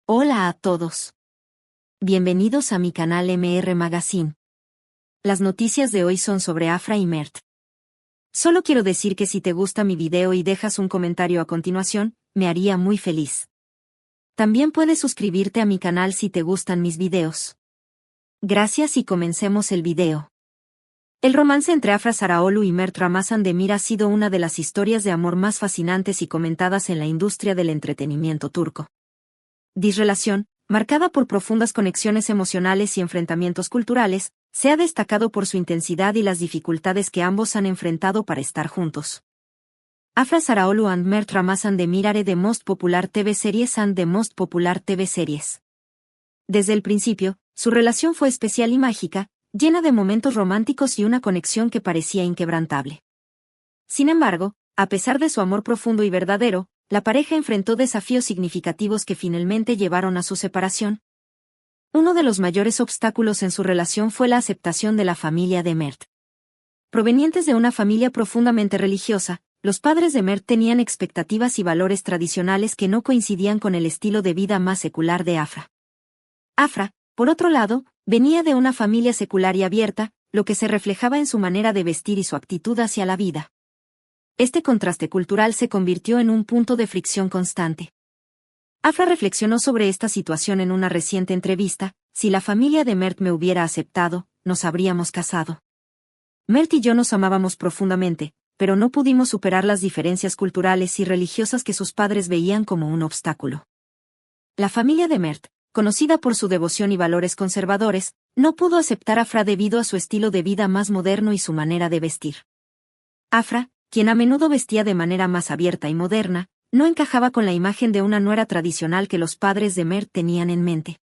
Hola a todos. Bienvenidos a mi canal MR Magazine. Las noticias de hoy son sobre Afra y Mert. Solo quiero decir que si te gusta mi video y dejas un comentario a continuación, me haría muy feliz. También puedes suscribirte a mi canal si te gustan mis videos. Gracias y comencemos el video. El romance entre Afra Sarayoğlu y Mert Ramazan Demir ha sido una de las historias de amor más fascinantes y comentadas en la industria del entretenimiento turco. Relación, marcada por profundas conexiones emocionales y enfrentamientos culturales, se ha destacado por su intensidad y las dificultades que ambos han enfrentado para estar juntos. Afra Sarayoğlu and Mert Ramazan Demir are the most popular TV series and the most popular TV series. Desde el principio, su relación fue especial y mágica, llena de momentos románticos y una conexión que parecía inquebrantable. Sin embargo, a pesar de su amor profundo y verdadero, la pareja enfrentó desafíos significativos que finalmente llevaron a su separación. Uno de los mayores obstáculos en su relación fue la aceptación de la familia de Mert. Provenientes de una familia profundamente religiosa, los padres de Mert tenían expectativas y valores tradicionales que no coincidían con el estilo de vida más secular de Afra. Afra, por otro lado, venía de una familia secular y abierta, lo que se reflejaba en su manera de vestir y su actitud hacia la vida. Este contraste cultural se convirtió en un punto de fricción constante. Afra reflexionó sobre esta situación en una reciente entrevista: si la familia de Mert me hubiera aceptado, nos habríamos casado. Mert y yo nos amábamos profundamente, pero no pudimos superar las diferencias culturales y religiosas que sus padres veían como un obstáculo. La familia de Mert, conocida por su devoción y valores conservadores, no pudo aceptar a Afra debido a su estilo de vida más moderno y su manera de vestir. Afra, quien a menudo vestía de manera más abierta y moderna, no encajaba con la imagen de una nuera tradicional que los padres de Mert tenían en mente.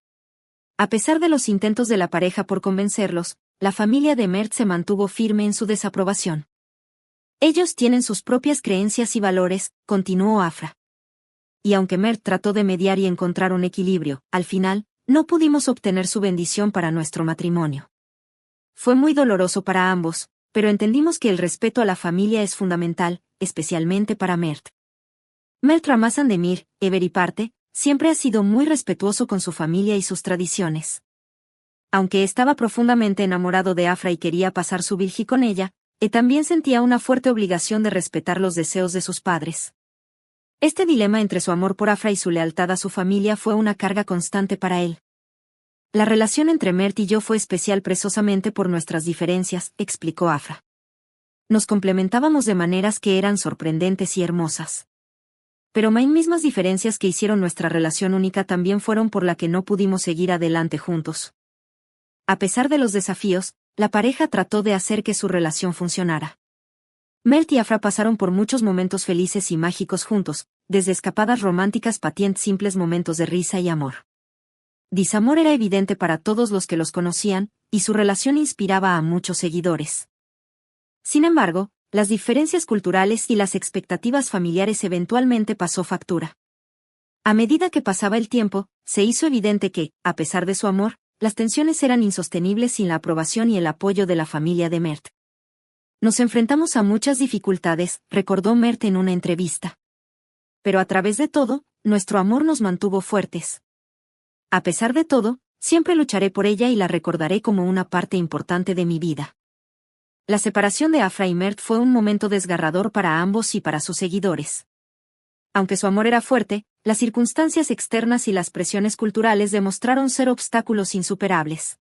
A pesar de los intentos de la pareja por convencerlos, la familia de Mert se mantuvo firme en su desaprobación. Ellos tienen sus propias creencias y valores, continuó Afra. Y aunque Mert trató de mediar y encontrar un equilibrio, al final, no pudimos obtener su bendición para nuestro matrimonio. Fue muy doloroso para ambos, pero entendimos que el respeto a la familia es fundamental, especialmente para Mert. Mert Ramazan Demir, por parte, siempre ha sido muy respetuoso con su familia y sus tradiciones. Aunque estaba profundamente enamorado de Afra y quería pasar su virgen con ella, también sentía una fuerte obligación de respetar los deseos de sus padres. Este dilema entre su amor por Afra y su lealtad a su familia fue una carga constante para él. La relación entre Mert y yo fue especial precisamente por nuestras diferencias, explicó Afra. Nos complementábamos de maneras que eran sorprendentes y hermosas. Pero las mismas diferencias que hicieron nuestra relación única también fueron por la que no pudimos seguir adelante juntos. A pesar de los desafíos, la pareja trató de hacer que su relación funcionara. Mert y Afra pasaron por muchos momentos felices y mágicos juntos, desde escapadas románticas patientes simples momentos de risa y amor. Amor era evidente para todos los que los conocían, y su relación inspiraba a muchos seguidores. Sin embargo, las diferencias culturales y las expectativas familiares eventualmente pasó factura. A medida que pasaba el tiempo, se hizo evidente que, a pesar de su amor, las tensiones eran insostenibles sin la aprobación y el apoyo de la familia de Mert. Nos enfrentamos a muchas dificultades, recordó Mert en una entrevista. Pero a través de todo, nuestro amor nos mantuvo fuertes. A pesar de todo, siempre lucharé por ella y la recordaré como una parte importante de mi vida. La separación de Afra y Mert fue un momento desgarrador para ambos y para sus seguidores. Aunque su amor era fuerte, las circunstancias externas y las presiones culturales demostraron ser obstáculos insuperables.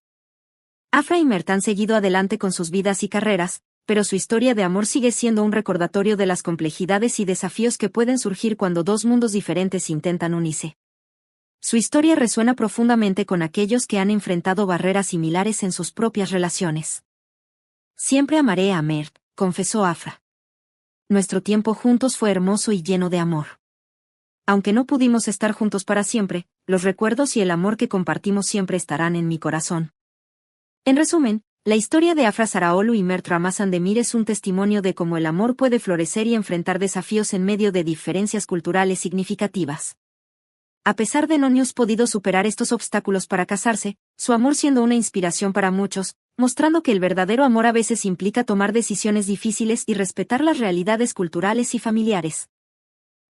Afra y Mert han seguido adelante con sus vidas y carreras, pero su historia de amor sigue siendo un recordatorio de las complejidades y desafíos que pueden surgir cuando dos mundos diferentes intentan unirse. Su historia resuena profundamente con aquellos que han enfrentado barreras similares en sus propias relaciones. Siempre amaré a Mert, confesó Afra. Nuestro tiempo juntos fue hermoso y lleno de amor. Aunque no pudimos estar juntos para siempre, los recuerdos y el amor que compartimos siempre estarán en mi corazón. En resumen, la historia de Afra Sarayoğlu y Mert Ramazan Demir es un testimonio de cómo el amor puede florecer y enfrentar desafíos en medio de diferencias culturales significativas. A pesar de no haber podido superar estos obstáculos para casarse, su amor siendo una inspiración para muchos, mostrando que el verdadero amor a veces implica tomar decisiones difíciles y respetar las realidades culturales y familiares.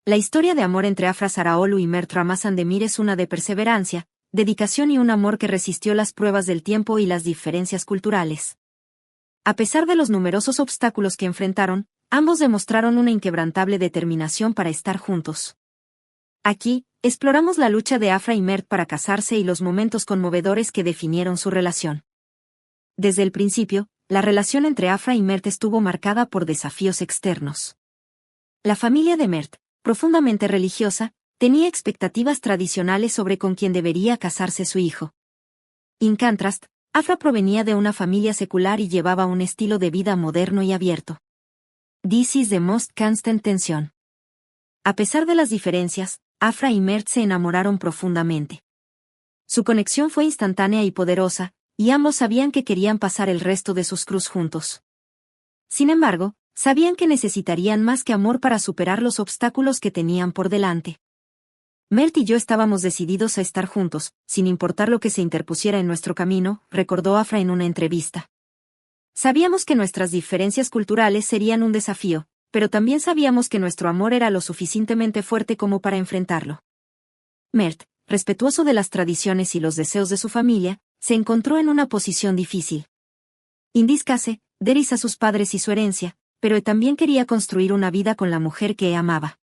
La historia de amor entre Afra Sarahoglu y Mert Ramazan-Demir es una de perseverancia, dedicación y un amor que resistió las pruebas del tiempo y las diferencias culturales. A pesar de los numerosos obstáculos que enfrentaron, ambos demostraron una inquebrantable determinación para estar juntos. Aquí, exploramos la lucha de Afra y Mert para casarse y los momentos conmovedores que definieron su relación. Desde el principio, la relación entre Afra y Mert estuvo marcada por desafíos externos. La familia de Mert, profundamente religiosa, tenía expectativas tradicionales sobre con quién debería casarse su hijo. En contrast, Afra provenía de una familia secular y llevaba un estilo de vida moderno y abierto. This is the most constant tension. A pesar de las diferencias, Afra y Mert se enamoraron profundamente. Su conexión fue instantánea y poderosa, y ambos sabían que querían pasar el resto de sus cruz juntos. Sin embargo, sabían que necesitarían más que amor para superar los obstáculos que tenían por delante. Mert y yo estábamos decididos a estar juntos, sin importar lo que se interpusiera en nuestro camino, recordó Afra en una entrevista. Sabíamos que nuestras diferencias culturales serían un desafío, pero también sabíamos que nuestro amor era lo suficientemente fuerte como para enfrentarlo. Mert, respetuoso de las tradiciones y los deseos de su familia, se encontró en una posición difícil. Indiscase, deris a sus padres y su herencia, pero también quería construir una vida con la mujer que amaba.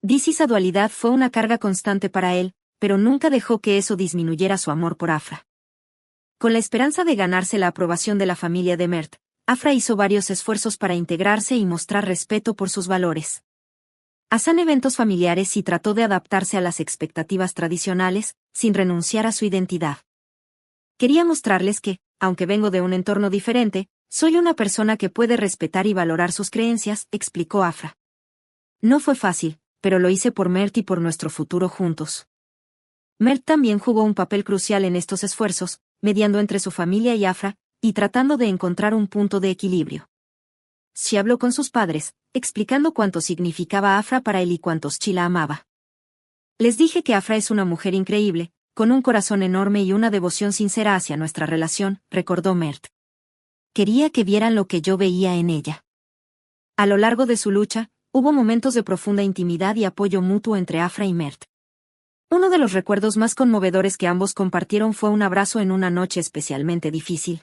Esa dualidad fue una carga constante para él, pero nunca dejó que eso disminuyera su amor por Afra. Con la esperanza de ganarse la aprobación de la familia de Mert, Afra hizo varios esfuerzos para integrarse y mostrar respeto por sus valores. Hacían eventos familiares y trató de adaptarse a las expectativas tradicionales, sin renunciar a su identidad. Quería mostrarles que, aunque vengo de un entorno diferente, soy una persona que puede respetar y valorar sus creencias, explicó Afra. No fue fácil, pero lo hice por Mert y por nuestro futuro juntos. Mert también jugó un papel crucial en estos esfuerzos, mediando entre su familia y Afra, y tratando de encontrar un punto de equilibrio. She habló con sus padres, explicando cuánto significaba Afra para él y cuántos Chi la amaba. Les dije que Afra es una mujer increíble, con un corazón enorme y una devoción sincera hacia nuestra relación, recordó Mert. Quería que vieran lo que yo veía en ella. A lo largo de su lucha, hubo momentos de profunda intimidad y apoyo mutuo entre Afra y Mert. Uno de los recuerdos más conmovedores que ambos compartieron fue un abrazo en una noche especialmente difícil.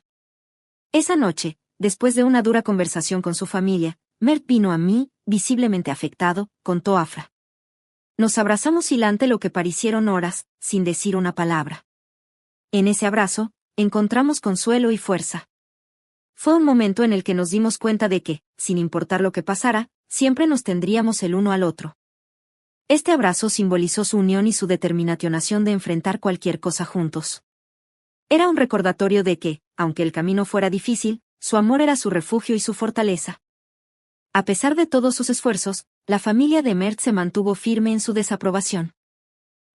Esa noche, después de una dura conversación con su familia, Mert vino a mí, visiblemente afectado, contó Afra. Nos abrazamos hilante lo que parecieron horas, sin decir una palabra. En ese abrazo, encontramos consuelo y fuerza. Fue un momento en el que nos dimos cuenta de que, sin importar lo que pasara, siempre nos tendríamos el uno al otro. Este abrazo simbolizó su unión y su determinación de enfrentar cualquier cosa juntos. Era un recordatorio de que, aunque el camino fuera difícil, su amor era su refugio y su fortaleza. A pesar de todos sus esfuerzos, la familia de Mert se mantuvo firme en su desaprobación.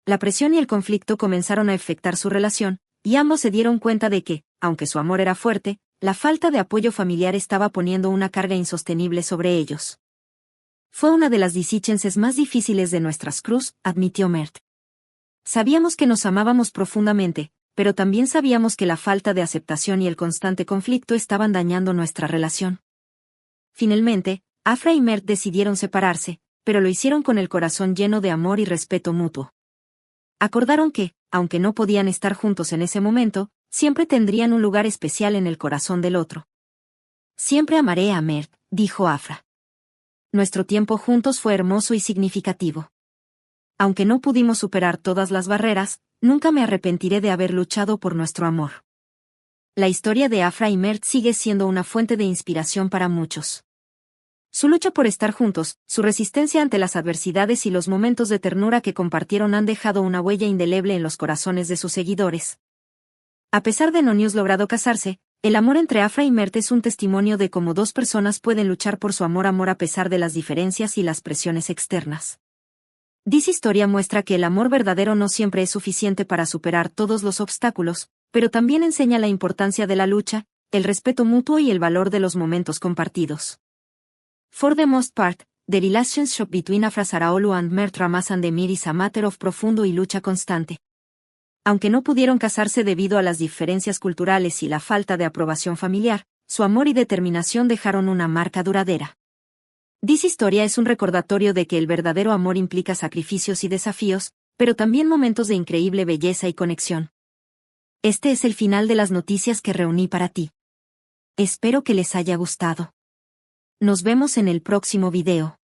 La presión y el conflicto comenzaron a afectar su relación, y ambos se dieron cuenta de que, aunque su amor era fuerte, la falta de apoyo familiar estaba poniendo una carga insostenible sobre ellos. Fue una de las decisiones más difíciles de nuestras cruz, admitió Mert. Sabíamos que nos amábamos profundamente, pero también sabíamos que la falta de aceptación y el constante conflicto estaban dañando nuestra relación. Finalmente, Afra y Mert decidieron separarse, pero lo hicieron con el corazón lleno de amor y respeto mutuo. Acordaron que, aunque no podían estar juntos en ese momento, siempre tendrían un lugar especial en el corazón del otro. Siempre amaré a Mert, dijo Afra. Nuestro tiempo juntos fue hermoso y significativo. Aunque no pudimos superar todas las barreras, nunca me arrepentiré de haber luchado por nuestro amor. La historia de Afra y Mert sigue siendo una fuente de inspiración para muchos. Su lucha por estar juntos, su resistencia ante las adversidades y los momentos de ternura que compartieron han dejado una huella indeleble en los corazones de sus seguidores. A pesar de no haber logrado casarse, el amor entre Afra y Mert es un testimonio de cómo dos personas pueden luchar por su amor a pesar de las diferencias y las presiones externas. Esta historia muestra que el amor verdadero no siempre es suficiente para superar todos los obstáculos, pero también enseña la importancia de la lucha, el respeto mutuo y el valor de los momentos compartidos. For the most part, the relationship between Afra Sarahoglu and Mert Ramazan-Demir is a matter of profundo y lucha constante. Aunque no pudieron casarse debido a las diferencias culturales y la falta de aprobación familiar, su amor y determinación dejaron una marca duradera. This Historia es un recordatorio de que el verdadero amor implica sacrificios y desafíos, pero también momentos de increíble belleza y conexión. Este es el final de las noticias que reuní para ti. Espero que les haya gustado. Nos vemos en el próximo video.